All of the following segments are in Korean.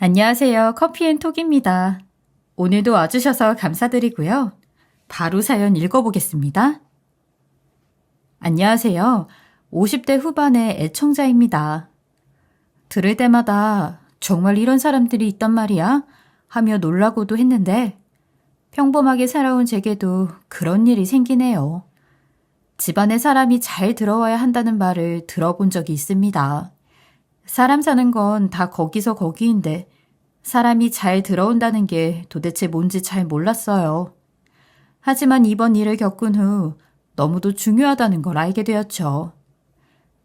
안녕하세요. 커피앤톡입니다. 오늘도 와주셔서 감사드리고요. 바로 사연 읽어보겠습니다. 안녕하세요. 50대 후반의 애청자입니다. 들을 때마다 정말 이런 사람들이 있단 말이야? 하며 놀라고도 했는데 평범하게 살아온 제게도 그런 일이 생기네요. 집안에 사람이 잘 들어와야 한다는 말을 들어본 적이 있습니다. 사람 사는 건 다 거기서 거기인데 사람이 잘 들어온다는 게 도대체 뭔지 잘 몰랐어요. 하지만 이번 일을 겪은 후 너무도 중요하다는 걸 알게 되었죠.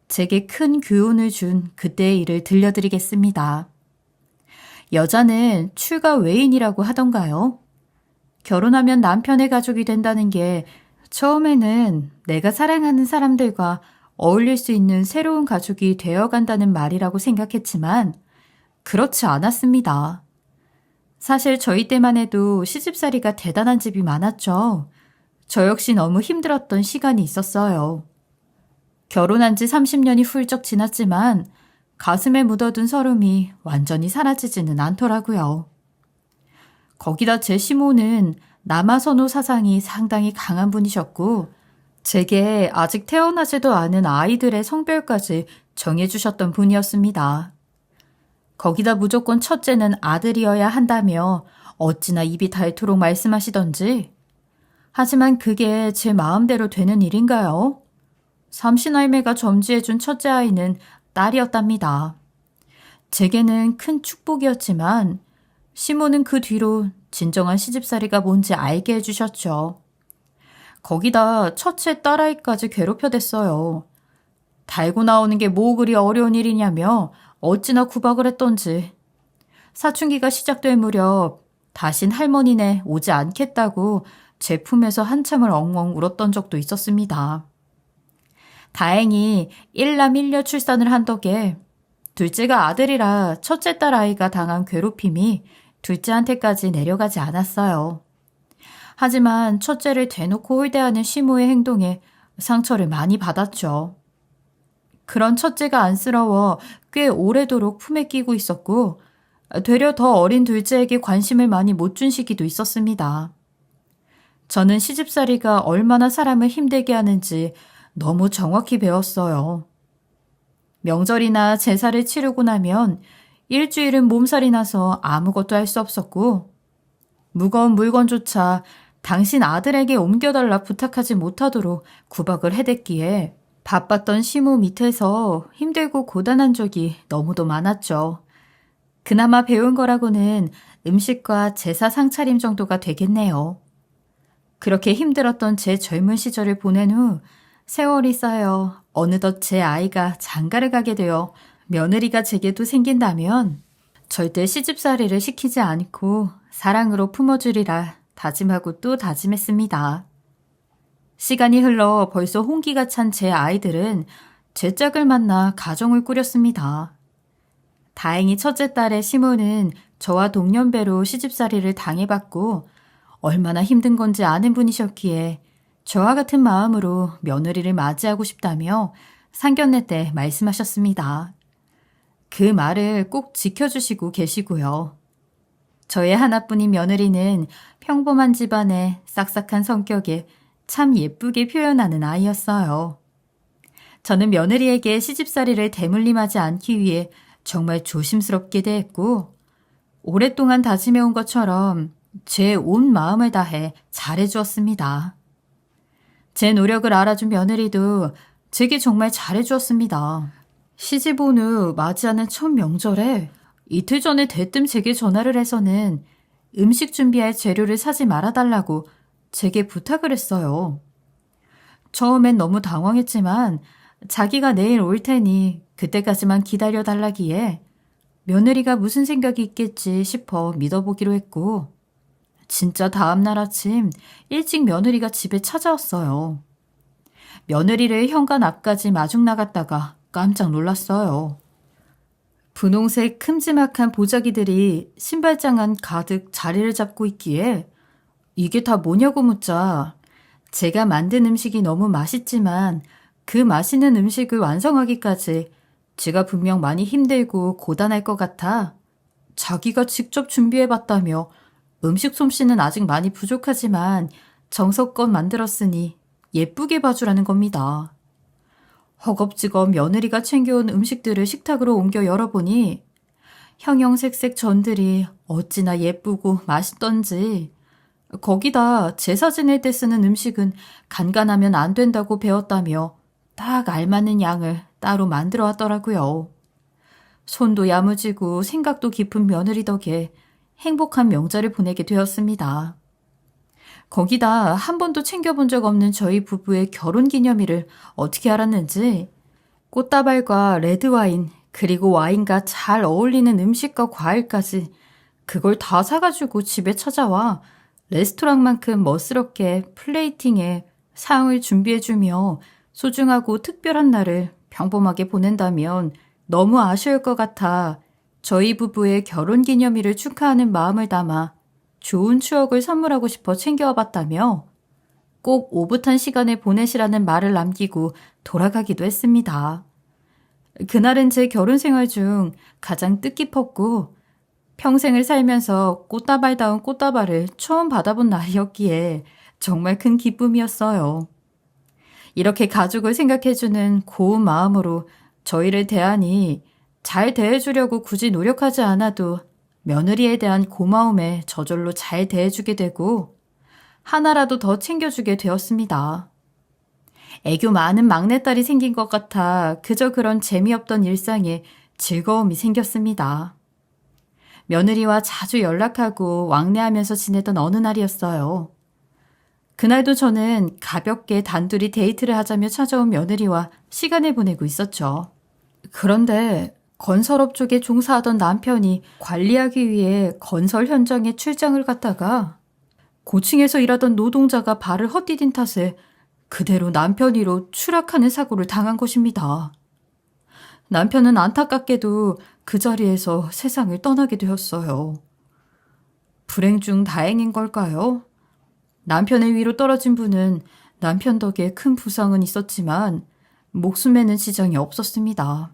제게 큰 교훈을 준 그때의 일을 들려드리겠습니다. 여자는 출가 외인이라고 하던가요? 결혼하면 남편의 가족이 된다는 게 처음에는 내가 사랑하는 사람들과 어울릴 수 있는 새로운 가족이 되어간다는 말이라고 생각했지만 그렇지 않았습니다. 사실 저희 때만 해도 시집살이가 대단한 집이 많았죠. 저 역시 너무 힘들었던 시간이 있었어요. 결혼한 지 30년이 훌쩍 지났지만 가슴에 묻어둔 서름이 완전히 사라지지는 않더라고요. 거기다 제 시모는 남아선호 사상이 상당히 강한 분이셨고 제게 아직 태어나지도 않은 아이들의 성별까지 정해주셨던 분이었습니다. 거기다 무조건 첫째는 아들이어야 한다며 어찌나 입이 닳도록 말씀하시던지. 하지만 그게 제 마음대로 되는 일인가요? 삼신할매가 점지해준 첫째 아이는 딸이었답니다. 제게는 큰 축복이었지만 시모는 그 뒤로 진정한 시집살이가 뭔지 알게 해주셨죠. 거기다 첫째 딸아이까지 괴롭혀댔어요. 달고 나오는 게 뭐 그리 어려운 일이냐며 어찌나 구박을 했던지. 사춘기가 시작될 무렵 다신 할머니네 오지 않겠다고 제 품에서 한참을 엉엉 울었던 적도 있었습니다. 다행히 1남 1녀 출산을 한 덕에 둘째가 아들이라 첫째 딸 아이가 당한 괴롭힘이 둘째한테까지 내려가지 않았어요. 하지만 첫째를 대놓고 홀대하는 시모의 행동에 상처를 많이 받았죠. 그런 첫째가 안쓰러워 꽤 오래도록 품에 끼고 있었고 되려 더 어린 둘째에게 관심을 많이 못 준 시기도 있었습니다. 저는 시집살이가 얼마나 사람을 힘들게 하는지 너무 정확히 배웠어요. 명절이나 제사를 치르고 나면 일주일은 몸살이 나서 아무것도 할 수 없었고 무거운 물건조차 당신 아들에게 옮겨달라 부탁하지 못하도록 구박을 해댔기에 바빴던 시모 밑에서 힘들고 고단한 적이 너무도 많았죠. 그나마 배운 거라고는 음식과 제사 상차림 정도가 되겠네요. 그렇게 힘들었던 제 젊은 시절을 보낸 후 세월이 쌓여 어느덧 제 아이가 장가를 가게 되어 며느리가 제게도 생긴다면 절대 시집살이를 시키지 않고 사랑으로 품어주리라 다짐하고 또 다짐했습니다. 시간이 흘러 벌써 홍기가 찬 제 아이들은 제 짝을 만나 가정을 꾸렸습니다. 다행히 첫째 딸의 시모는 저와 동년배로 시집살이를 당해봤고 얼마나 힘든 건지 아는 분이셨기에 저와 같은 마음으로 며느리를 맞이하고 싶다며 상견례 때 말씀하셨습니다. 그 말을 꼭 지켜주시고 계시고요. 저의 하나뿐인 며느리는 평범한 집안의 싹싹한 성격에 참 예쁘게 표현하는 아이였어요. 저는 며느리에게 시집살이를 대물림하지 않기 위해 정말 조심스럽게 대했고 오랫동안 다짐해온 것처럼 제 온 마음을 다해 잘해주었습니다. 제 노력을 알아준 며느리도 제게 정말 잘해주었습니다. 시집 온 후 맞이하는 첫 명절에 이틀 전에 대뜸 제게 전화를 해서는 음식 준비할 재료를 사지 말아달라고 제게 부탁을 했어요. 처음엔 너무 당황했지만 자기가 내일 올 테니 그때까지만 기다려달라기에 며느리가 무슨 생각이 있겠지 싶어 믿어보기로 했고 진짜 다음날 아침 일찍 며느리가 집에 찾아왔어요. 며느리를 현관 앞까지 마중 나갔다가 깜짝 놀랐어요. 분홍색 큼지막한 보자기들이 신발장 안 가득 자리를 잡고 있기에 이게 다 뭐냐고 묻자 제가 만든 음식이 너무 맛있지만 그 맛있는 음식을 완성하기까지 제가 분명 많이 힘들고 고단할 것 같아 자기가 직접 준비해봤다며 음식 솜씨는 아직 많이 부족하지만 정성껏 만들었으니 예쁘게 봐주라는 겁니다. 허겁지겁 며느리가 챙겨온 음식들을 식탁으로 옮겨 열어보니 형형색색 전들이 어찌나 예쁘고 맛있던지, 거기다 제사 지낼 때 쓰는 음식은 간간하면 안 된다고 배웠다며 딱 알맞는 양을 따로 만들어 왔더라고요. 손도 야무지고 생각도 깊은 며느리 덕에 행복한 명절을 보내게 되었습니다. 거기다 한 번도 챙겨본 적 없는 저희 부부의 결혼 기념일을 어떻게 알았는지 꽃다발과 레드와인 그리고 와인과 잘 어울리는 음식과 과일까지 그걸 다 사가지고 집에 찾아와 레스토랑만큼 멋스럽게 플레이팅에 상을 준비해주며 소중하고 특별한 날을 평범하게 보낸다면 너무 아쉬울 것 같아 저희 부부의 결혼 기념일을 축하하는 마음을 담아 좋은 추억을 선물하고 싶어 챙겨와 봤다며 꼭 오붓한 시간을 보내시라는 말을 남기고 돌아가기도 했습니다. 그날은 제 결혼 생활 중 가장 뜻깊었고 평생을 살면서 꽃다발다운 꽃다발을 처음 받아본 날이었기에 정말 큰 기쁨이었어요. 이렇게 가족을 생각해주는 고운 마음으로 저희를 대하니 잘 대해주려고 굳이 노력하지 않아도 며느리에 대한 고마움에 저절로 잘 대해주게 되고 하나라도 더 챙겨주게 되었습니다. 애교 많은 막내딸이 생긴 것 같아 그저 그런 재미없던 일상에 즐거움이 생겼습니다. 며느리와 자주 연락하고 왕래하면서 지내던 어느 날이었어요. 그날도 저는 가볍게 단둘이 데이트를 하자며 찾아온 며느리와 시간을 보내고 있었죠. 그런데 건설업 쪽에 종사하던 남편이 관리하기 위해 건설 현장에 출장을 갔다가 고층에서 일하던 노동자가 발을 헛디딘 탓에 그대로 남편 위로 추락하는 사고를 당한 것입니다. 남편은 안타깝게도 그 자리에서 세상을 떠나게 되었어요. 불행 중 다행인 걸까요? 남편의 위로 떨어진 분은 남편 덕에 큰 부상은 있었지만 목숨에는 지장이 없었습니다.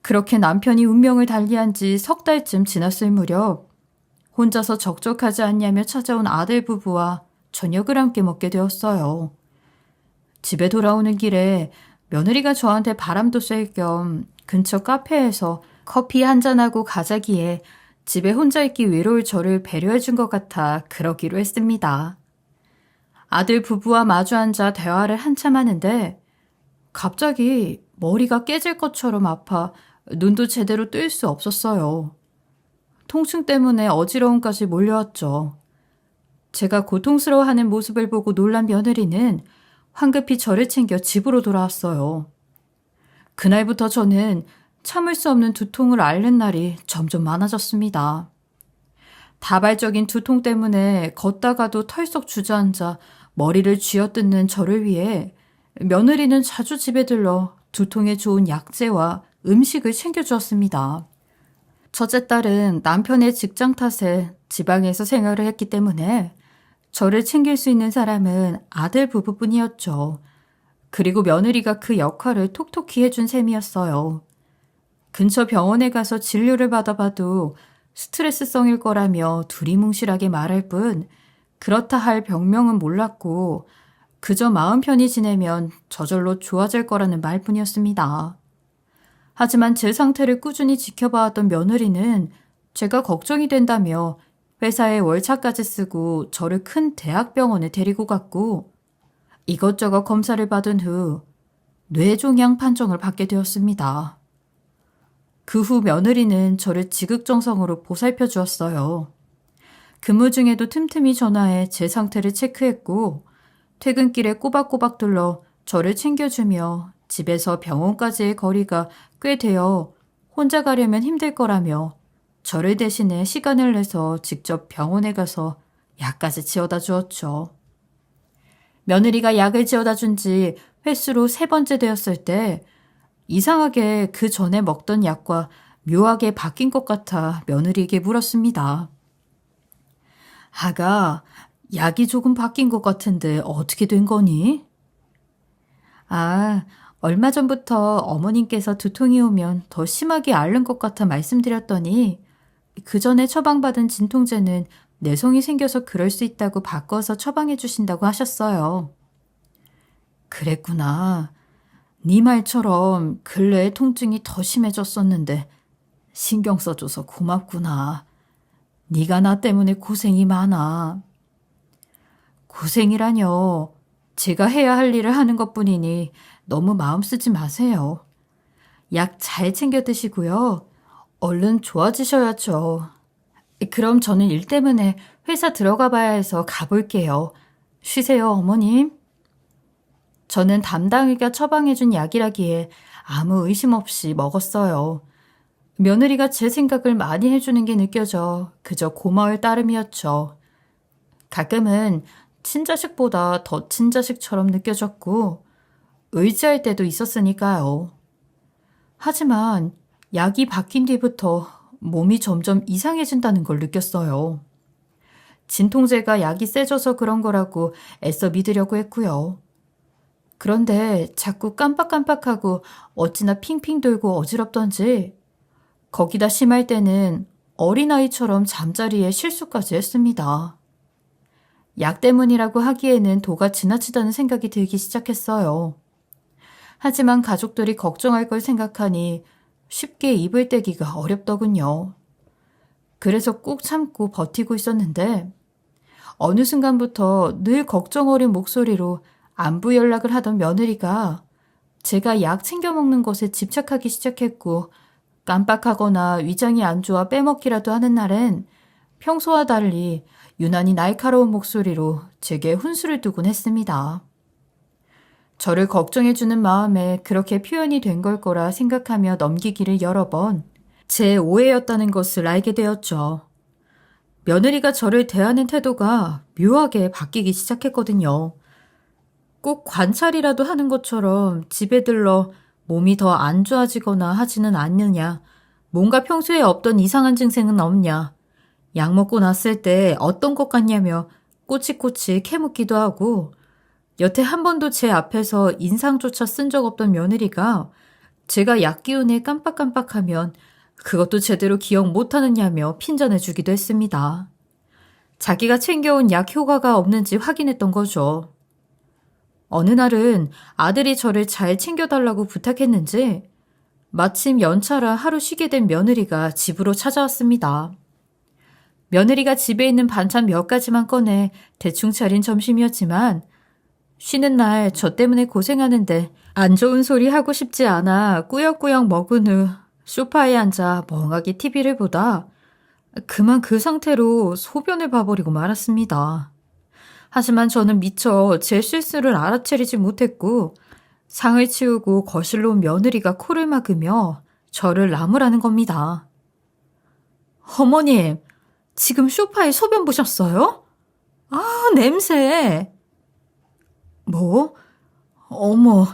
그렇게 남편이 운명을 달리한 지 석 달쯤 지났을 무렵 혼자서 적적하지 않냐며 찾아온 아들 부부와 저녁을 함께 먹게 되었어요. 집에 돌아오는 길에 며느리가 저한테 바람도 쐴 겸 근처 카페에서 커피 한잔하고 가자기에 집에 혼자 있기 외로울 저를 배려해 준 것 같아 그러기로 했습니다. 아들 부부와 마주 앉아 대화를 한참 하는데 갑자기 머리가 깨질 것처럼 아파 눈도 제대로 뜰 수 없었어요. 통증 때문에 어지러움까지 몰려왔죠. 제가 고통스러워하는 모습을 보고 놀란 며느리는 황급히 저를 챙겨 집으로 돌아왔어요. 그날부터 저는 참을 수 없는 두통을 앓는 날이 점점 많아졌습니다. 다발적인 두통 때문에 걷다가도 털썩 주저앉아 머리를 쥐어뜯는 저를 위해 며느리는 자주 집에 들러 두통에 좋은 약재와 음식을 챙겨주었습니다. 첫째 딸은 남편의 직장 탓에 지방에서 생활을 했기 때문에 저를 챙길 수 있는 사람은 아들 부부뿐이었죠. 그리고 며느리가 그 역할을 톡톡히 해준 셈이었어요. 근처 병원에 가서 진료를 받아봐도 스트레스성일 거라며 두리뭉실하게 말할 뿐 그렇다 할 병명은 몰랐고 그저 마음 편히 지내면 저절로 좋아질 거라는 말뿐이었습니다. 하지만 제 상태를 꾸준히 지켜봐왔던 며느리는 제가 걱정이 된다며 회사에 월차까지 쓰고 저를 큰 대학병원에 데리고 갔고 이것저것 검사를 받은 후 뇌종양 판정을 받게 되었습니다. 그 후 며느리는 저를 지극정성으로 보살펴 주었어요. 근무 중에도 틈틈이 전화해 제 상태를 체크했고 퇴근길에 꼬박꼬박 둘러 저를 챙겨주며 집에서 병원까지의 거리가 꽤 되어 혼자 가려면 힘들 거라며 저를 대신해 시간을 내서 직접 병원에 가서 약까지 지어다 주었죠. 며느리가 약을 지어다 준 지 횟수로 3번째 되었을 때 이상하게 그 전에 먹던 약과 묘하게 바뀐 것 같아 며느리에게 물었습니다. 아가, 약이 조금 바뀐 것 같은데 어떻게 된 거니? 아, 얼마 전부터 어머님께서 두통이 오면 더 심하게 앓는 것 같아 말씀드렸더니 그 전에 처방받은 진통제는 내성이 생겨서 그럴 수 있다고 바꿔서 처방해 주신다고 하셨어요. 그랬구나. 네 말처럼 근래에 통증이 더 심해졌었는데 신경 써줘서 고맙구나. 네가 나 때문에 고생이 많아. 고생이라뇨. 제가 해야 할 일을 하는 것뿐이니 너무 마음 쓰지 마세요. 약 잘 챙겨 드시고요. 얼른 좋아지셔야죠. 그럼 저는 일 때문에 회사 들어가 봐야 해서 가볼게요. 쉬세요, 어머님. 저는 담당이가 처방해준 약이라기에 아무 의심 없이 먹었어요. 며느리가 제 생각을 많이 해주는 게 느껴져 그저 고마울 따름이었죠. 가끔은 친자식보다 더 친자식처럼 느껴졌고 의지할 때도 있었으니까요. 하지만 약이 바뀐 뒤부터 몸이 점점 이상해진다는 걸 느꼈어요. 진통제가 약이 세져서 그런 거라고 애써 믿으려고 했고요. 그런데 자꾸 깜빡깜빡하고 어찌나 핑핑 돌고 어지럽던지 거기다 심할 때는 어린아이처럼 잠자리에 실수까지 했습니다. 약 때문이라고 하기에는 도가 지나치다는 생각이 들기 시작했어요. 하지만 가족들이 걱정할 걸 생각하니 쉽게 입을 떼기가 어렵더군요. 그래서 꾹 참고 버티고 있었는데 어느 순간부터 늘 걱정 어린 목소리로 안부 연락을 하던 며느리가 제가 약 챙겨 먹는 것에 집착하기 시작했고 깜빡하거나 위장이 안 좋아 빼먹기라도 하는 날엔 평소와 달리 유난히 날카로운 목소리로 제게 훈수를 두곤 했습니다. 저를 걱정해주는 마음에 그렇게 표현이 된 걸 거라 생각하며 넘기기를 여러 번 제 오해였다는 것을 알게 되었죠. 며느리가 저를 대하는 태도가 묘하게 바뀌기 시작했거든요. 꼭 관찰이라도 하는 것처럼 집에 들러 몸이 더 안 좋아지거나 하지는 않느냐, 뭔가 평소에 없던 이상한 증상은 없냐, 약 먹고 났을 때 어떤 것 같냐며 꼬치꼬치 캐묻기도 하고 여태 한 번도 제 앞에서 인상조차 쓴 적 없던 며느리가 제가 약 기운에 깜빡깜빡하면 그것도 제대로 기억 못하느냐며 핀잔해주기도 했습니다. 자기가 챙겨온 약 효과가 없는지 확인했던 거죠. 어느 날은 아들이 저를 잘 챙겨달라고 부탁했는지 마침 연차라 하루 쉬게 된 며느리가 집으로 찾아왔습니다. 며느리가 집에 있는 반찬 몇 가지만 꺼내 대충 차린 점심이었지만 쉬는 날 저 때문에 고생하는데 안 좋은 소리 하고 싶지 않아 꾸역꾸역 먹은 후 소파에 앉아 멍하게 TV를 보다 그만 그 상태로 소변을 봐버리고 말았습니다. 하지만 저는 미처 제 실수를 알아채리지 못했고 상을 치우고 거실로 온 며느리가 코를 막으며 저를 나무라는 겁니다. 어머님, 지금 소파에 소변 보셨어요? 아, 냄새. 뭐? 어머,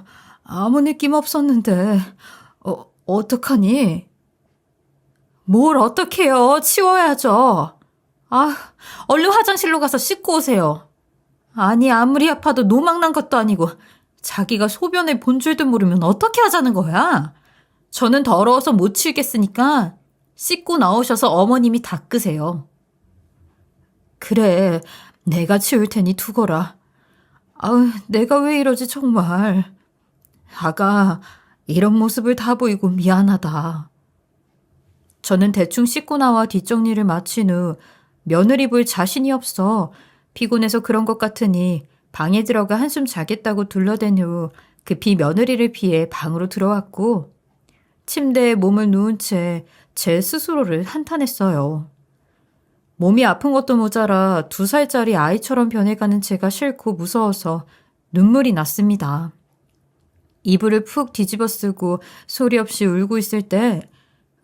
아무 느낌 없었는데 어떡하니? 뭘 어떡해요? 치워야죠. 아, 얼른 화장실로 가서 씻고 오세요. 아니, 아무리 아파도 노망난 것도 아니고 자기가 소변을 본 줄도 모르면 어떻게 하자는 거야? 저는 더러워서 못 치우겠으니까 씻고 나오셔서 어머님이 닦으세요. 그래, 내가 치울 테니 두거라. 아우, 내가 왜 이러지 정말. 아가, 이런 모습을 다 보이고 미안하다. 저는 대충 씻고 나와 뒷정리를 마친 후 며느리 볼 자신이 없어 피곤해서 그런 것 같으니 방에 들어가 한숨 자겠다고 둘러댄 후 급히 며느리를 피해 방으로 들어왔고 침대에 몸을 누운 채 제 스스로를 한탄했어요. 몸이 아픈 것도 모자라 2살짜리 아이처럼 변해가는 제가 싫고 무서워서 눈물이 났습니다. 이불을 푹 뒤집어 쓰고 소리 없이 울고 있을 때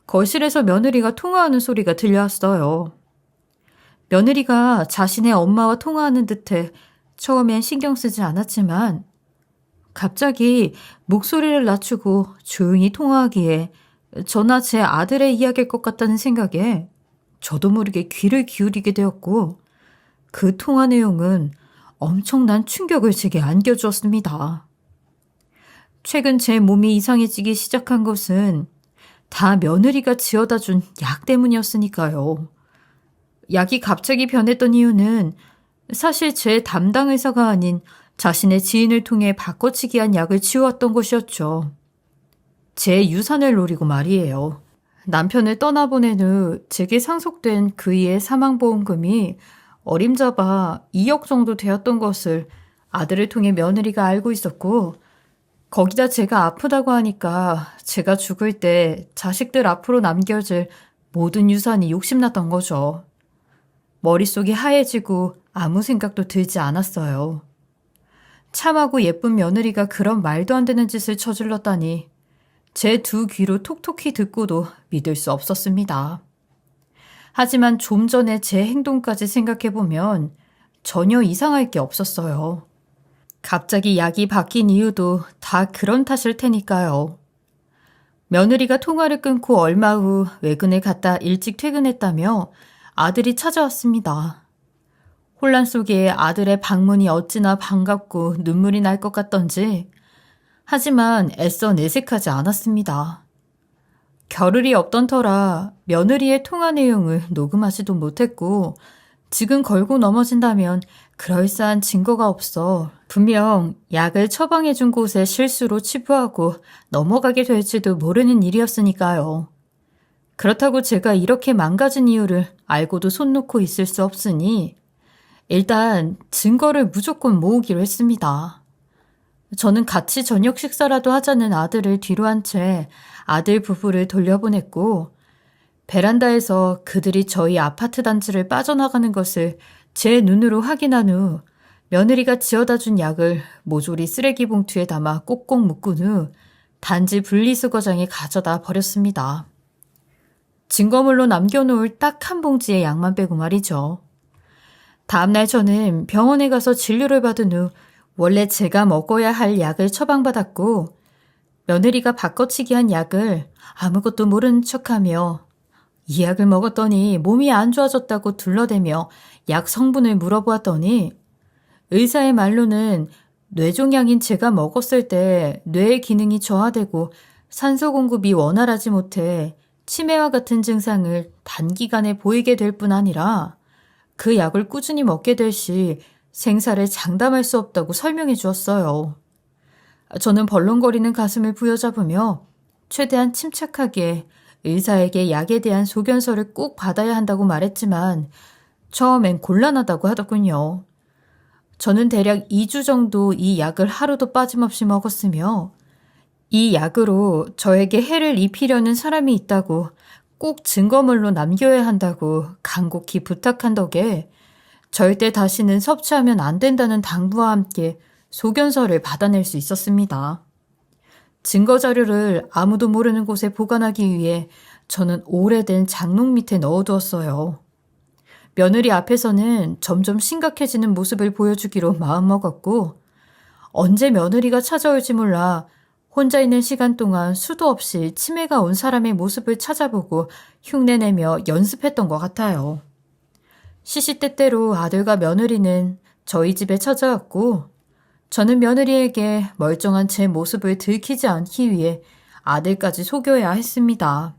거실에서 며느리가 통화하는 소리가 들려왔어요. 며느리가 자신의 엄마와 통화하는 듯해 처음엔 신경 쓰지 않았지만 갑자기 목소리를 낮추고 조용히 통화하기에 저나 제 아들의 이야기일 것 같다는 생각에 저도 모르게 귀를 기울이게 되었고 그 통화 내용은 엄청난 충격을 제게 안겨주었습니다. 최근 제 몸이 이상해지기 시작한 것은 다 며느리가 지어다 준 약 때문이었으니까요. 약이 갑자기 변했던 이유는 사실 제 담당 의사가 아닌 자신의 지인을 통해 바꿔치기 한 약을 지어왔던 것이었죠. 제 유산을 노리고 말이에요. 남편을 떠나보낸 후 제게 상속된 그이의 사망보험금이 어림잡아 2억 정도 되었던 것을 아들을 통해 며느리가 알고 있었고, 거기다 제가 아프다고 하니까 제가 죽을 때 자식들 앞으로 남겨질 모든 유산이 욕심났던 거죠. 머릿속이 하얘지고 아무 생각도 들지 않았어요. 참하고 예쁜 며느리가 그런 말도 안 되는 짓을 저질렀다니 제 두 귀로 톡톡히 듣고도 믿을 수 없었습니다. 하지만 좀 전에 제 행동까지 생각해보면 전혀 이상할 게 없었어요. 갑자기 약이 바뀐 이유도 다 그런 탓일 테니까요. 며느리가 통화를 끊고 얼마 후 외근을 갔다 일찍 퇴근했다며 아들이 찾아왔습니다. 혼란 속에 아들의 방문이 어찌나 반갑고 눈물이 날 것 같던지, 하지만 애써 내색하지 않았습니다. 겨를이 없던 터라 며느리의 통화 내용을 녹음하지도 못했고, 지금 걸고 넘어진다면 그럴싸한 증거가 없어 분명 약을 처방해준 곳에 실수로 치부하고 넘어가게 될지도 모르는 일이었으니까요. 그렇다고 제가 이렇게 망가진 이유를 알고도 손 놓고 있을 수 없으니 일단 증거를 무조건 모으기로 했습니다. 저는 같이 저녁 식사라도 하자는 아들을 뒤로 한 채 아들 부부를 돌려보냈고, 베란다에서 그들이 저희 아파트 단지를 빠져나가는 것을 제 눈으로 확인한 후 며느리가 지어다 준 약을 모조리 쓰레기 봉투에 담아 꼭꼭 묶은 후 단지 분리수거장에 가져다 버렸습니다. 증거물로 남겨놓을 딱 한 봉지의 약만 빼고 말이죠. 다음날 저는 병원에 가서 진료를 받은 후 원래 제가 먹어야 할 약을 처방받았고, 며느리가 바꿔치기 한 약을 아무것도 모르는 척하며 이 약을 먹었더니 몸이 안 좋아졌다고 둘러대며 약 성분을 물어보았더니 의사의 말로는 뇌종양인 제가 먹었을 때 뇌의 기능이 저하되고 산소 공급이 원활하지 못해 치매와 같은 증상을 단기간에 보이게 될 뿐 아니라 그 약을 꾸준히 먹게 될 시 생사를 장담할 수 없다고 설명해 주었어요. 저는 벌렁거리는 가슴을 부여잡으며 최대한 침착하게 의사에게 약에 대한 소견서를 꼭 받아야 한다고 말했지만 처음엔 곤란하다고 하더군요. 저는 대략 2주 정도 이 약을 하루도 빠짐없이 먹었으며 이 약으로 저에게 해를 입히려는 사람이 있다고 꼭 증거물로 남겨야 한다고 간곡히 부탁한 덕에 절대 다시는 섭취하면 안 된다는 당부와 함께 소견서를 받아낼 수 있었습니다. 증거자료를 아무도 모르는 곳에 보관하기 위해 저는 오래된 장롱 밑에 넣어두었어요. 며느리 앞에서는 점점 심각해지는 모습을 보여주기로 마음먹었고, 언제 며느리가 찾아올지 몰라 혼자 있는 시간 동안 수도 없이 치매가 온 사람의 모습을 찾아보고 흉내내며 연습했던 것 같아요. 시시때때로 아들과 며느리는 저희 집에 찾아왔고, 저는 며느리에게 멀쩡한 제 모습을 들키지 않기 위해 아들까지 속여야 했습니다.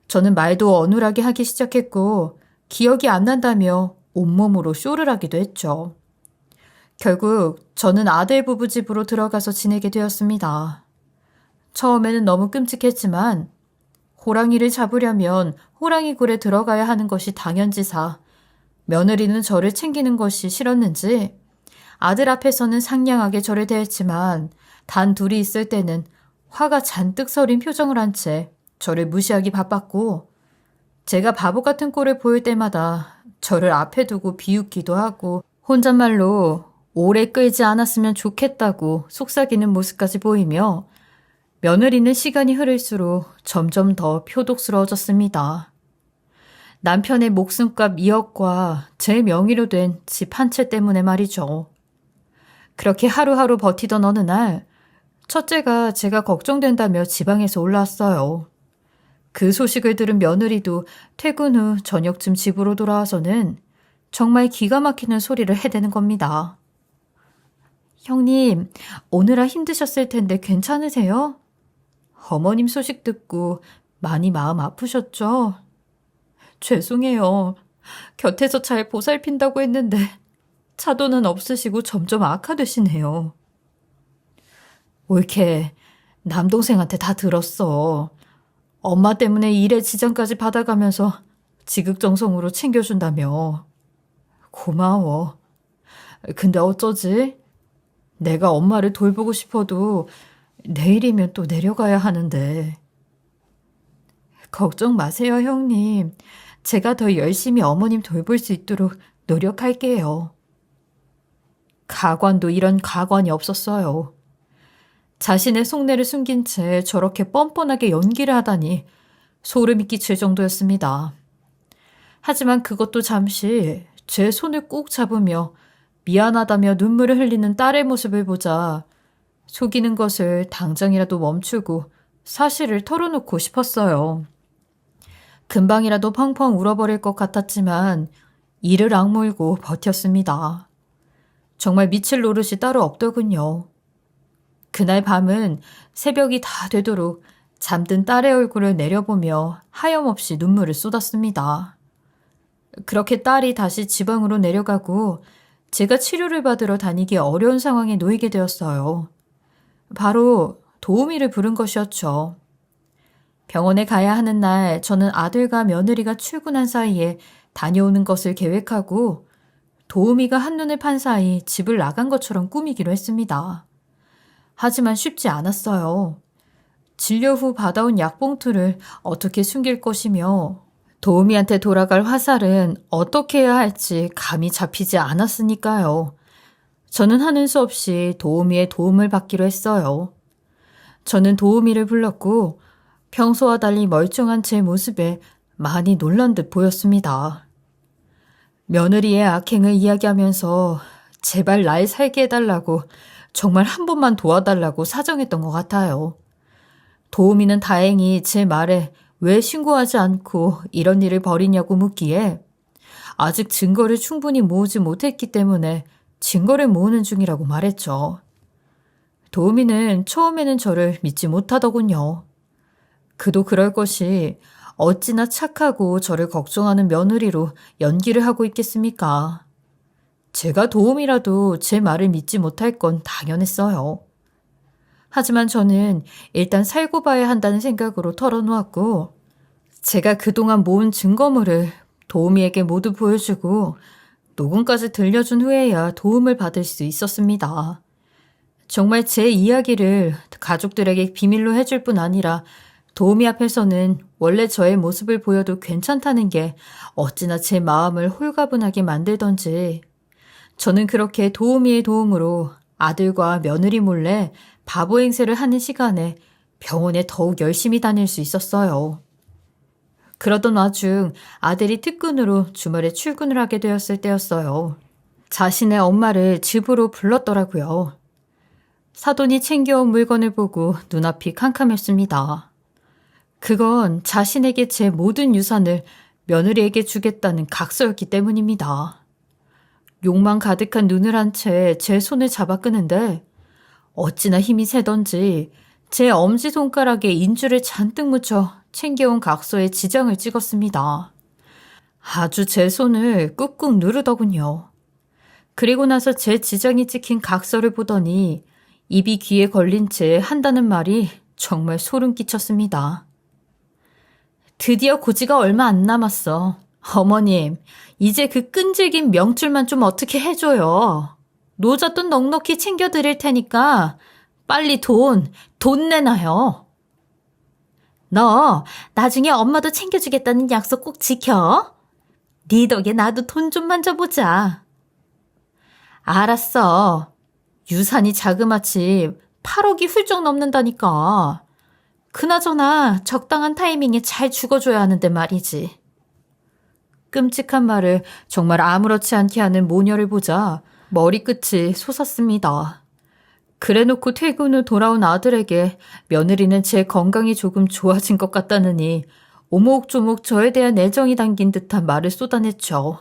저는 말도 어눌하게 하기 시작했고 기억이 안 난다며 온몸으로 쇼를 하기도 했죠. 결국 저는 아들 부부 집으로 들어가서 지내게 되었습니다. 처음에는 너무 끔찍했지만 호랑이를 잡으려면 호랑이 굴에 들어가야 하는 것이 당연지사 며느리는 저를 챙기는 것이 싫었는지 아들 앞에서는 상냥하게 저를 대했지만 단 둘이 있을 때는 화가 잔뜩 서린 표정을 한 채 저를 무시하기 바빴고, 제가 바보 같은 꼴을 보일 때마다 저를 앞에 두고 비웃기도 하고 혼잣말로 오래 끌지 않았으면 좋겠다고 속삭이는 모습까지 보이며 며느리는 시간이 흐를수록 점점 더 표독스러워졌습니다. 남편의 목숨값 2억과 제 명의로 된 집 한 채 때문에 말이죠. 그렇게 하루하루 버티던 어느 날 첫째가 제가 걱정된다며 지방에서 올라왔어요. 그 소식을 들은 며느리도 퇴근 후 저녁쯤 집으로 돌아와서는 정말 기가 막히는 소리를 해대는 겁니다. 형님, 오느라 힘드셨을 텐데 괜찮으세요? 어머님 소식 듣고 많이 마음 아프셨죠? 죄송해요. 곁에서 잘 보살핀다고 했는데 차도는 없으시고 점점 악화되시네요. 옳게 남동생한테 다 들었어. 엄마 때문에 일에 지장까지 받아가면서 지극정성으로 챙겨준다며. 고마워. 근데 어쩌지? 내가 엄마를 돌보고 싶어도 내일이면 또 내려가야 하는데. 걱정 마세요, 형님. 제가 더 열심히 어머님 돌볼 수 있도록 노력할게요. 가관도 이런 가관이 없었어요. 자신의 속내를 숨긴 채 저렇게 뻔뻔하게 연기를 하다니 소름이 끼칠 정도였습니다. 하지만 그것도 잠시 제 손을 꾹 잡으며 미안하다며 눈물을 흘리는 딸의 모습을 보자 속이는 것을 당장이라도 멈추고 사실을 털어놓고 싶었어요. 금방이라도 펑펑 울어버릴 것 같았지만 이를 악물고 버텼습니다. 정말 미칠 노릇이 따로 없더군요. 그날 밤은 새벽이 다 되도록 잠든 딸의 얼굴을 내려보며 하염없이 눈물을 쏟았습니다. 그렇게 딸이 다시 지방으로 내려가고 제가 치료를 받으러 다니기 어려운 상황에 놓이게 되었어요. 바로 도우미를 부른 것이었죠. 병원에 가야 하는 날 저는 아들과 며느리가 출근한 사이에 다녀오는 것을 계획하고 도우미가 한눈을 판 사이 집을 나간 것처럼 꾸미기로 했습니다. 하지만 쉽지 않았어요. 진료 후 받아온 약봉투를 어떻게 숨길 것이며 도우미한테 돌아갈 화살은 어떻게 해야 할지 감이 잡히지 않았으니까요. 저는 하는 수 없이 도우미의 도움을 받기로 했어요. 저는 도우미를 불렀고 평소와 달리 멀쩡한 제 모습에 많이 놀란 듯 보였습니다. 며느리의 악행을 이야기하면서 제발 날 살게 해달라고 정말 한 번만 도와달라고 사정했던 것 같아요. 도우미는 다행히 제 말에 왜 신고하지 않고 이런 일을 벌이냐고 묻기에 아직 증거를 충분히 모으지 못했기 때문에 증거를 모으는 중이라고 말했죠. 도우미는 처음에는 저를 믿지 못하더군요. 그도 그럴 것이 어찌나 착하고 저를 걱정하는 며느리로 연기를 하고 있겠습니까? 제가 도움이라도 제 말을 믿지 못할 건 당연했어요. 하지만 저는 일단 살고 봐야 한다는 생각으로 털어놓았고 제가 그동안 모은 증거물을 도우미에게 모두 보여주고 녹음까지 들려준 후에야 도움을 받을 수 있었습니다. 정말 제 이야기를 가족들에게 비밀로 해줄 뿐 아니라 도우미 앞에서는 원래 저의 모습을 보여도 괜찮다는 게 어찌나 제 마음을 홀가분하게 만들던지 저는 그렇게 도우미의 도움으로 아들과 며느리 몰래 바보 행세를 하는 시간에 병원에 더욱 열심히 다닐 수 있었어요. 그러던 와중 아들이 특근으로 주말에 출근을 하게 되었을 때였어요. 자신의 엄마를 집으로 불렀더라고요. 사돈이 챙겨온 물건을 보고 눈앞이 캄캄했습니다. 그건 자신에게 제 모든 유산을 며느리에게 주겠다는 각서였기 때문입니다. 욕망 가득한 눈을 한 채 제 손을 잡아 끄는데 어찌나 힘이 세던지 제 엄지손가락에 인주를 잔뜩 묻혀 챙겨온 각서에 지장을 찍었습니다. 아주 제 손을 꾹꾹 누르더군요. 그리고 나서 제 지장이 찍힌 각서를 보더니 입이 귀에 걸린 채 한다는 말이 정말 소름 끼쳤습니다. 드디어 고지가 얼마 안 남았어. 어머님, 이제 그 끈질긴 명줄만 좀 어떻게 해줘요. 노잣돈 넉넉히 챙겨드릴 테니까 빨리 돈 내놔요. 너 나중에 엄마도 챙겨주겠다는 약속 꼭 지켜. 네 덕에 나도 돈 좀 만져보자. 알았어. 유산이 자그마치 8억이 훌쩍 넘는다니까. 그나저나 적당한 타이밍에 잘 죽어줘야 하는데 말이지. 끔찍한 말을 정말 아무렇지 않게 하는 모녀를 보자 머리끝이 솟았습니다. 그래놓고 퇴근 후 돌아온 아들에게 며느리는 제 건강이 조금 좋아진 것 같다느니 오목조목 저에 대한 애정이 담긴 듯한 말을 쏟아냈죠.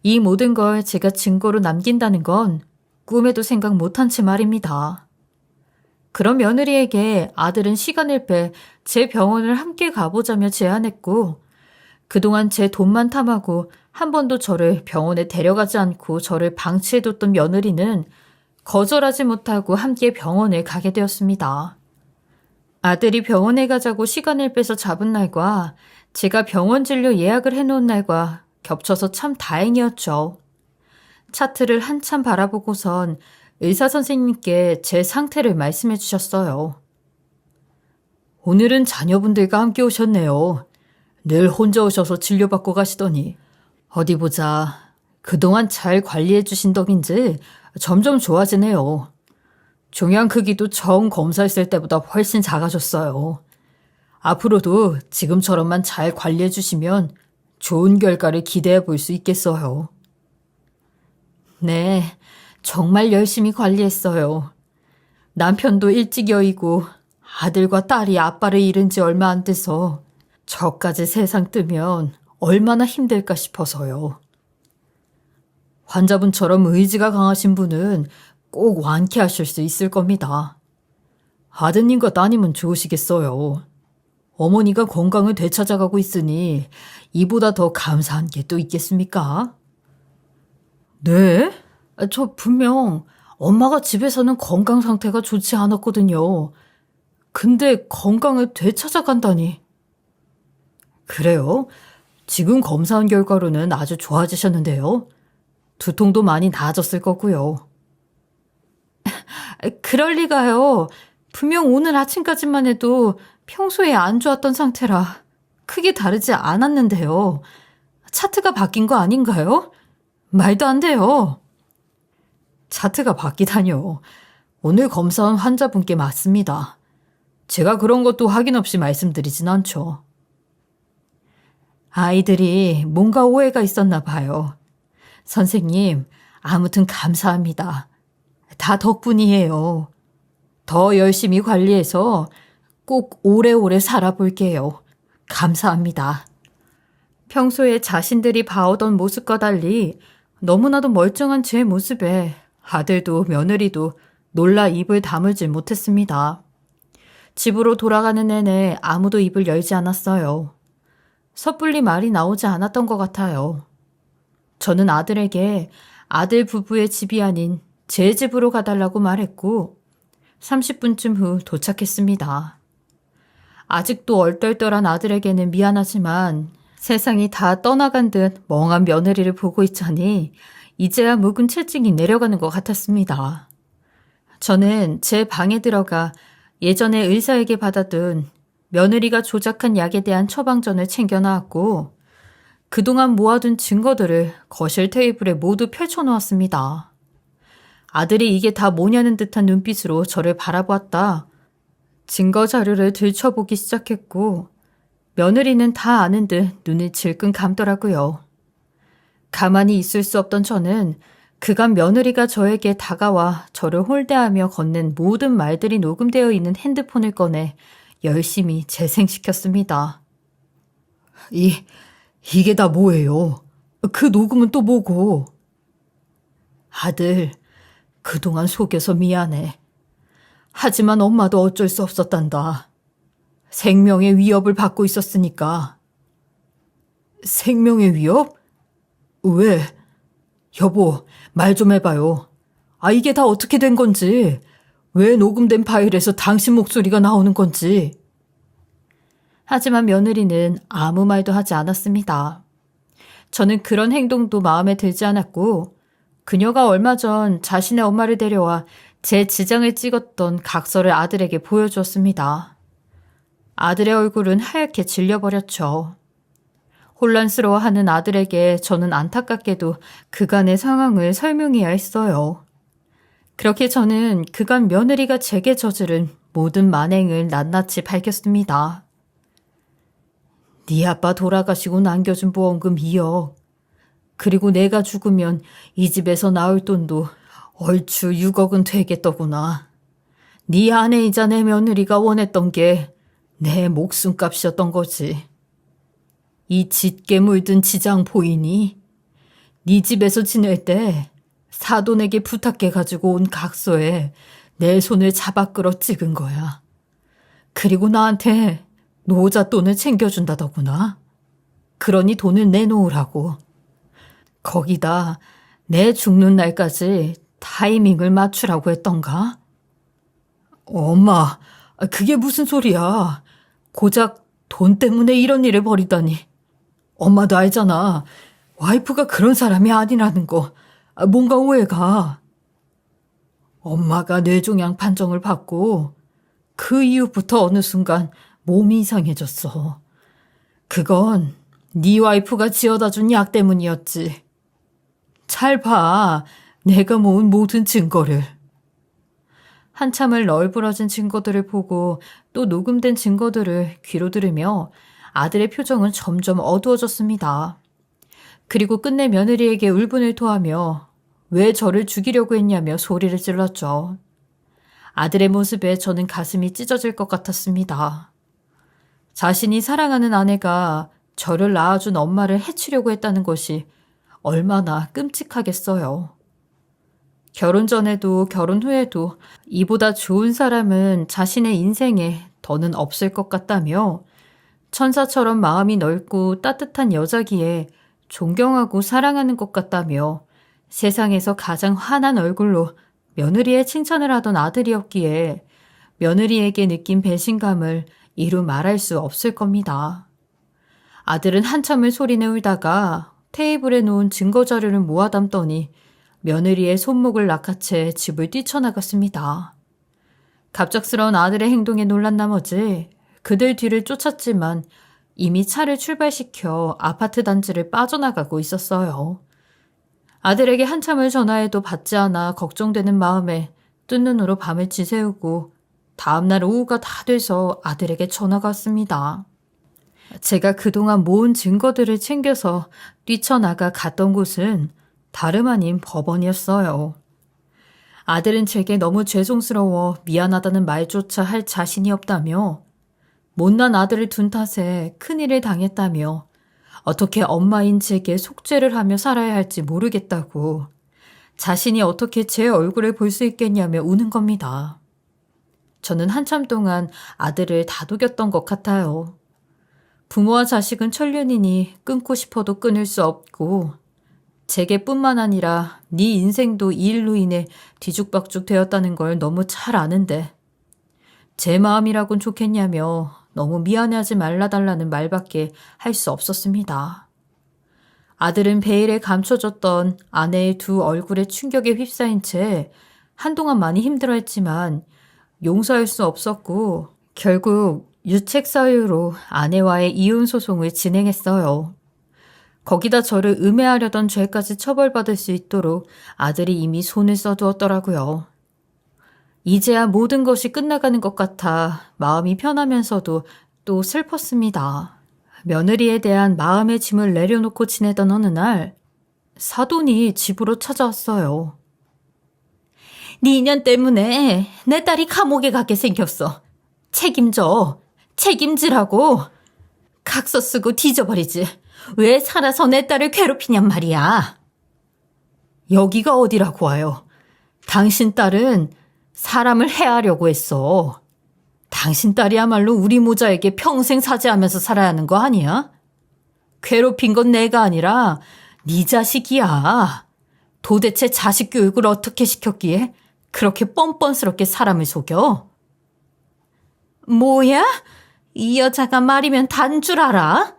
이 모든 걸 제가 증거로 남긴다는 건 꿈에도 생각 못한 채 말입니다. 그런 며느리에게 아들은 시간을 빼 제 병원을 함께 가보자며 제안했고, 그동안 제 돈만 탐하고 한 번도 저를 병원에 데려가지 않고 저를 방치해뒀던 며느리는 거절하지 못하고 함께 병원에 가게 되었습니다. 아들이 병원에 가자고 시간을 빼서 잡은 날과 제가 병원 진료 예약을 해놓은 날과 겹쳐서 참 다행이었죠. 차트를 한참 바라보고선 의사 선생님께 제 상태를 말씀해 주셨어요. 오늘은 자녀분들과 함께 오셨네요. 늘 혼자 오셔서 진료받고 가시더니 어디 보자. 그동안 잘 관리해 주신 덕인지 점점 좋아지네요. 종양 크기도 처음 검사했을 때보다 훨씬 작아졌어요. 앞으로도 지금처럼만 잘 관리해 주시면 좋은 결과를 기대해 볼 수 있겠어요. 네, 정말 열심히 관리했어요. 남편도 일찍 여의고 아들과 딸이 아빠를 잃은 지 얼마 안 돼서 저까지 세상 뜨면 얼마나 힘들까 싶어서요. 환자분처럼 의지가 강하신 분은 꼭 완쾌하실 수 있을 겁니다. 아드님과 따님은 좋으시겠어요. 어머니가 건강을 되찾아가고 있으니 이보다 더 감사한 게 또 있겠습니까? 네? 저 분명 엄마가 집에서는 건강 상태가 좋지 않았거든요. 근데 건강을 되찾아간다니. 그래요? 지금 검사한 결과로는 아주 좋아지셨는데요. 두통도 많이 나아졌을 거고요. 그럴 리가요. 분명 오늘 아침까지만 해도 평소에 안 좋았던 상태라 크게 다르지 않았는데요. 차트가 바뀐 거 아닌가요? 말도 안 돼요. 차트가 바뀌다뇨. 오늘 검사한 환자분께 맞습니다. 제가 그런 것도 확인 없이 말씀드리진 않죠. 아이들이 뭔가 오해가 있었나 봐요. 선생님, 아무튼 감사합니다. 다 덕분이에요. 더 열심히 관리해서 꼭 오래오래 살아볼게요. 감사합니다. 평소에 자신들이 봐오던 모습과 달리 너무나도 멀쩡한 제 모습에 아들도 며느리도 놀라 입을 다물질 못했습니다. 집으로 돌아가는 내내 아무도 입을 열지 않았어요. 섣불리 말이 나오지 않았던 것 같아요. 저는 아들에게 아들 부부의 집이 아닌 제 집으로 가달라고 말했고 30분쯤 후 도착했습니다. 아직도 얼떨떨한 아들에게는 미안하지만 세상이 다 떠나간 듯 멍한 며느리를 보고 있자니 이제야 묵은 채찍이 내려가는 것 같았습니다. 저는 제 방에 들어가 예전에 의사에게 받아둔 며느리가 조작한 약에 대한 처방전을 챙겨 나왔고 그동안 모아둔 증거들을 거실 테이블에 모두 펼쳐놓았습니다. 아들이 이게 다 뭐냐는 듯한 눈빛으로 저를 바라보았다. 증거 자료를 들춰보기 시작했고 며느리는 다 아는 듯 눈을 질끈 감더라고요. 가만히 있을 수 없던 저는 그간 며느리가 저에게 다가와 저를 홀대하며 건넨 모든 말들이 녹음되어 있는 핸드폰을 꺼내 열심히 재생시켰습니다. 이게 다 뭐예요? 그 녹음은 또 뭐고? 아들, 그동안 속여서 미안해. 하지만 엄마도 어쩔 수 없었단다. 생명의 위협을 받고 있었으니까. 생명의 위협? 왜? 여보, 말 좀 해봐요. 이게 다 어떻게 된 건지, 왜 녹음된 파일에서 당신 목소리가 나오는 건지. 하지만 며느리는 아무 말도 하지 않았습니다. 저는 그런 행동도 마음에 들지 않았고 그녀가 얼마 전 자신의 엄마를 데려와 제 지장을 찍었던 각서를 아들에게 보여주었습니다. 아들의 얼굴은 하얗게 질려버렸죠. 혼란스러워하는 아들에게 저는 안타깝게도 그간의 상황을 설명해야 했어요. 그렇게 저는 그간 며느리가 제게 저지른 모든 만행을 낱낱이 밝혔습니다. 네 아빠 돌아가시고 남겨준 보험금 2억. 그리고 내가 죽으면 이 집에서 나올 돈도 얼추 6억은 되겠더구나. 네 아내이자 내 며느리가 원했던 게 내 목숨값이었던 거지. 이 짙게 물든 지장 보이니? 네 집에서 지낼 때 사돈에게 부탁해가지고 온 각서에 내 손을 잡아 끌어 찍은 거야. 그리고 나한테 노자 돈을 챙겨준다더구나. 그러니 돈을 내놓으라고. 거기다 내 죽는 날까지 타이밍을 맞추라고 했던가? 엄마, 그게 무슨 소리야. 고작 돈 때문에 이런 일을 벌이다니. 엄마도 알잖아. 와이프가 그런 사람이 아니라는 거. 뭔가 오해가. 엄마가 뇌종양 판정을 받고 그 이후부터 어느 순간 몸이 이상해졌어. 그건 네 와이프가 지어다 준 약 때문이었지. 잘 봐. 내가 모은 모든 증거를. 한참을 널브러진 증거들을 보고 또 녹음된 증거들을 귀로 들으며 아들의 표정은 점점 어두워졌습니다. 그리고 끝내 며느리에게 울분을 토하며 왜 저를 죽이려고 했냐며 소리를 질렀죠. 아들의 모습에 저는 가슴이 찢어질 것 같았습니다. 자신이 사랑하는 아내가 저를 낳아준 엄마를 해치려고 했다는 것이 얼마나 끔찍하겠어요. 결혼 전에도 결혼 후에도 이보다 좋은 사람은 자신의 인생에 더는 없을 것 같다며 천사처럼 마음이 넓고 따뜻한 여자기에 존경하고 사랑하는 것 같다며 세상에서 가장 환한 얼굴로 며느리의 칭찬을 하던 아들이었기에 며느리에게 느낀 배신감을 이루 말할 수 없을 겁니다. 아들은 한참을 소리내 울다가 테이블에 놓은 증거자료를 모아 담더니 며느리의 손목을 낚아채 집을 뛰쳐나갔습니다. 갑작스러운 아들의 행동에 놀란 나머지 그들 뒤를 쫓았지만 이미 차를 출발시켜 아파트 단지를 빠져나가고 있었어요. 아들에게 한참을 전화해도 받지 않아 걱정되는 마음에 뜬 눈으로 밤을 지새우고 다음날 오후가 다 돼서 아들에게 전화가 왔습니다. 제가 그동안 모은 증거들을 챙겨서 뛰쳐나가 갔던 곳은 다름 아닌 법원이었어요. 아들은 제게 너무 죄송스러워 미안하다는 말조차 할 자신이 없다며 못난 아들을 둔 탓에 큰일을 당했다며 어떻게 엄마인 제게 속죄를 하며 살아야 할지 모르겠다고 자신이 어떻게 제 얼굴을 볼 수 있겠냐며 우는 겁니다. 저는 한참 동안 아들을 다독였던 것 같아요. 부모와 자식은 천륜이니 끊고 싶어도 끊을 수 없고 제게뿐만 아니라 네 인생도 이 일로 인해 뒤죽박죽 되었다는 걸 너무 잘 아는데 제 마음이라곤 좋겠냐며 너무 미안해하지 말라달라는 말밖에 할 수 없었습니다. 아들은 베일에 감춰졌던 아내의 두 얼굴의 충격에 휩싸인 채 한동안 많이 힘들어했지만 용서할 수 없었고 결국 유책 사유로 아내와의 이혼 소송을 진행했어요. 거기다 저를 음해하려던 죄까지 처벌받을 수 있도록 아들이 이미 손을 써두었더라고요. 이제야 모든 것이 끝나가는 것 같아 마음이 편하면서도 또 슬펐습니다. 며느리에 대한 마음의 짐을 내려놓고 지내던 어느 날 사돈이 집으로 찾아왔어요. 네 인연 때문에 내 딸이 감옥에 가게 생겼어. 책임져. 책임지라고. 각서 쓰고 뒤져버리지. 왜 살아서 내 딸을 괴롭히냔 말이야. 여기가 어디라고 와요. 당신 딸은 사람을 해하려고 했어. 당신 딸이야말로 우리 모자에게 평생 사죄하면서 살아야 하는 거 아니야? 괴롭힌 건 내가 아니라 네 자식이야. 도대체 자식 교육을 어떻게 시켰기에 그렇게 뻔뻔스럽게 사람을 속여? 뭐야? 이 여자가 말이면 단 줄 알아?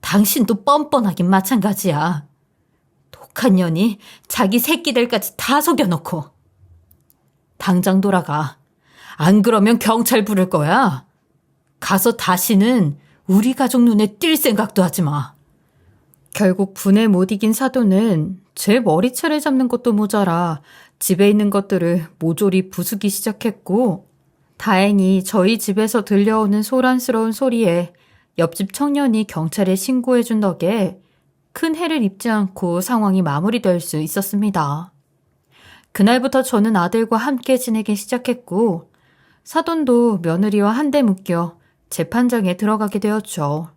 당신도 뻔뻔하긴 마찬가지야. 독한 년이 자기 새끼들까지 다 속여놓고. 당장 돌아가. 안 그러면 경찰 부를 거야. 가서 다시는 우리 가족 눈에 띌 생각도 하지 마. 결국 분에 못 이긴 사돈은 제 머리채를 잡는 것도 모자라 집에 있는 것들을 모조리 부수기 시작했고 다행히 저희 집에서 들려오는 소란스러운 소리에 옆집 청년이 경찰에 신고해준 덕에 큰 해를 입지 않고 상황이 마무리될 수 있었습니다. 그날부터 저는 아들과 함께 지내기 시작했고 사돈도 며느리와 한데 묶여 재판장에 들어가게 되었죠.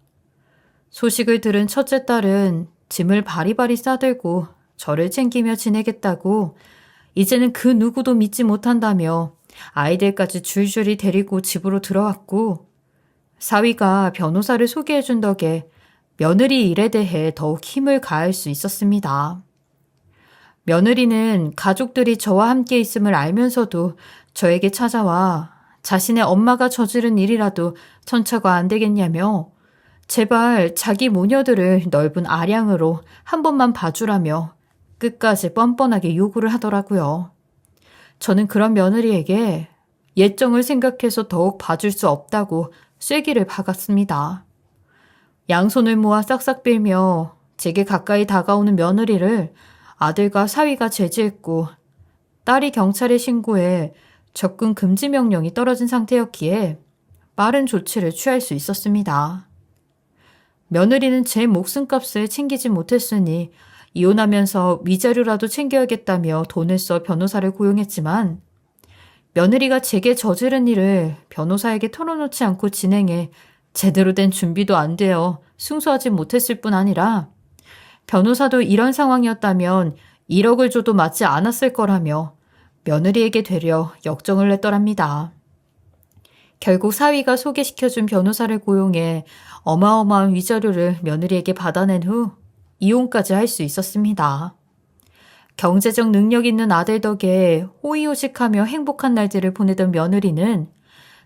소식을 들은 첫째 딸은 짐을 바리바리 싸들고 저를 챙기며 지내겠다고 이제는 그 누구도 믿지 못한다며 아이들까지 줄줄이 데리고 집으로 들어왔고 사위가 변호사를 소개해준 덕에 며느리 일에 대해 더욱 힘을 가할 수 있었습니다. 며느리는 가족들이 저와 함께 있음을 알면서도 저에게 찾아와 자신의 엄마가 저지른 일이라도 천차가 안 되겠냐며 제발 자기 모녀들을 넓은 아량으로 한 번만 봐주라며 끝까지 뻔뻔하게 요구를 하더라고요. 저는 그런 며느리에게 예정을 생각해서 더욱 봐줄 수 없다고 쐐기를 박았습니다. 양손을 모아 싹싹 빌며 제게 가까이 다가오는 며느리를 아들과 사위가 제지했고 딸이 경찰에 신고해 접근 금지 명령이 떨어진 상태였기에 빠른 조치를 취할 수 있었습니다. 며느리는 제 목숨값을 챙기지 못했으니 이혼하면서 위자료라도 챙겨야겠다며 돈을 써 변호사를 고용했지만 며느리가 제게 저지른 일을 변호사에게 털어놓지 않고 진행해 제대로 된 준비도 안 되어 승소하지 못했을 뿐 아니라 변호사도 이런 상황이었다면 1억을 줘도 맞지 않았을 거라며 며느리에게 되려 역정을 냈더랍니다. 결국 사위가 소개시켜준 변호사를 고용해 어마어마한 위자료를 며느리에게 받아낸 후 이혼까지 할 수 있었습니다. 경제적 능력 있는 아들 덕에 호의호식하며 행복한 날들을 보내던 며느리는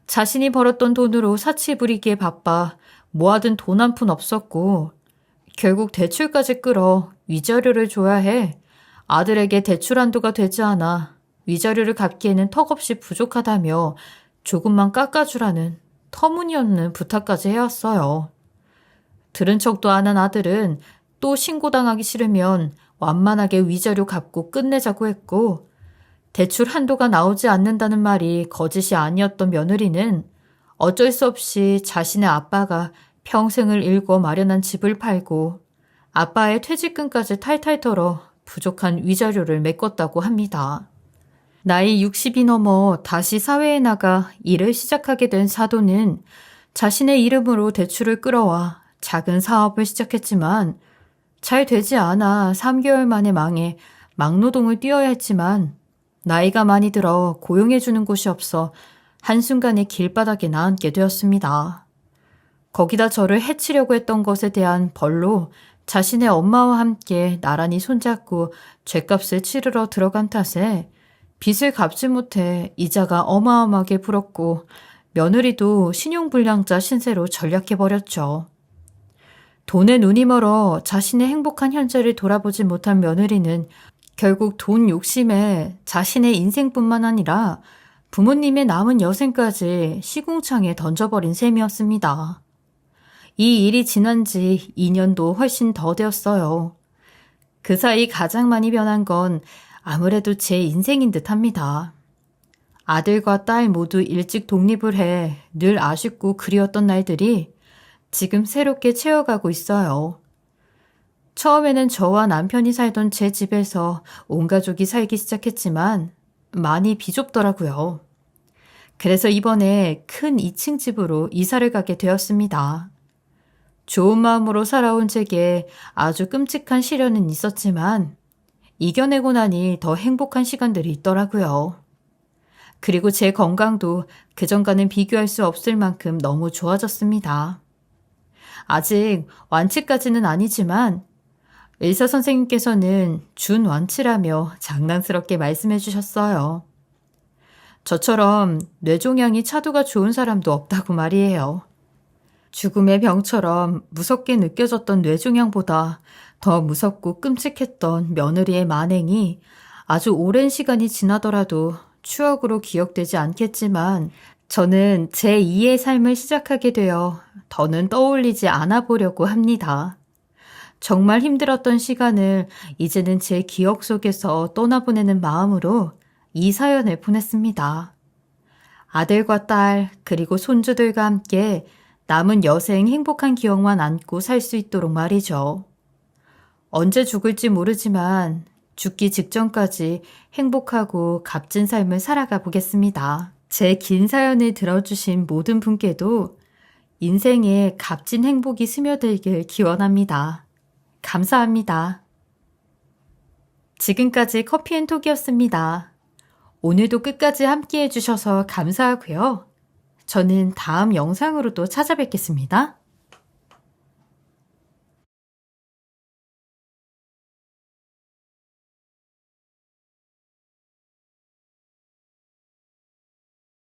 자신이 벌었던 돈으로 사치 부리기에 바빠 모아둔 돈 한 푼 없었고 결국 대출까지 끌어 위자료를 줘야 해 아들에게 대출 한도가 되지 않아 위자료를 갚기에는 턱없이 부족하다며 조금만 깎아주라는 터무니없는 부탁까지 해왔어요. 들은 척도 안 한 아들은 또 신고당하기 싫으면 완만하게 위자료 갚고 끝내자고 했고 대출 한도가 나오지 않는다는 말이 거짓이 아니었던 며느리는 어쩔 수 없이 자신의 아빠가 평생을 일궈 마련한 집을 팔고 아빠의 퇴직금까지 탈탈 털어 부족한 위자료를 메꿨다고 합니다. 나이 60이 넘어 다시 사회에 나가 일을 시작하게 된 사도는 자신의 이름으로 대출을 끌어와 작은 사업을 시작했지만 잘 되지 않아 3개월 만에 망해 막노동을 뛰어야 했지만 나이가 많이 들어 고용해주는 곳이 없어 한순간에 길바닥에 나앉게 되었습니다. 거기다 저를 해치려고 했던 것에 대한 벌로 자신의 엄마와 함께 나란히 손잡고 죗값을 치르러 들어간 탓에 빚을 갚지 못해 이자가 어마어마하게 불었고 며느리도 신용불량자 신세로 전락해버렸죠. 돈에 눈이 멀어 자신의 행복한 현재를 돌아보지 못한 며느리는 결국 돈 욕심에 자신의 인생뿐만 아니라 부모님의 남은 여생까지 시궁창에 던져버린 셈이었습니다. 이 일이 지난 지 2년도 훨씬 더 되었어요. 그 사이 가장 많이 변한 건 아무래도 제 인생인 듯 합니다. 아들과 딸 모두 일찍 독립을 해 늘 아쉽고 그리웠던 날들이 지금 새롭게 채워가고 있어요. 처음에는 저와 남편이 살던 제 집에서 온 가족이 살기 시작했지만 많이 비좁더라고요. 그래서 이번에 큰 2층 집으로 이사를 가게 되었습니다. 좋은 마음으로 살아온 제게 아주 끔찍한 시련은 있었지만 이겨내고 나니 더 행복한 시간들이 있더라고요. 그리고 제 건강도 그전과는 비교할 수 없을 만큼 너무 좋아졌습니다. 아직 완치까지는 아니지만 의사 선생님께서는 준완치라며 장난스럽게 말씀해 주셨어요. 저처럼 뇌종양이 차도가 좋은 사람도 없다고 말이에요. 죽음의 병처럼 무섭게 느껴졌던 뇌종양보다 더 무섭고 끔찍했던 며느리의 만행이 아주 오랜 시간이 지나더라도 추억으로 기억되지 않겠지만 저는 제2의 삶을 시작하게 되어 더는 떠올리지 않아 보려고 합니다. 정말 힘들었던 시간을 이제는 제 기억 속에서 떠나보내는 마음으로 이 사연을 보냈습니다. 아들과 딸 그리고 손주들과 함께 남은 여생 행복한 기억만 안고 살 수 있도록 말이죠. 언제 죽을지 모르지만 죽기 직전까지 행복하고 값진 삶을 살아가 보겠습니다. 제 긴 사연을 들어주신 모든 분께도 인생에 값진 행복이 스며들길 기원합니다. 감사합니다. 지금까지 커피앤톡이었습니다. 오늘도 끝까지 함께 해주셔서 감사하고요. 저는 다음 영상으로 또 찾아뵙겠습니다.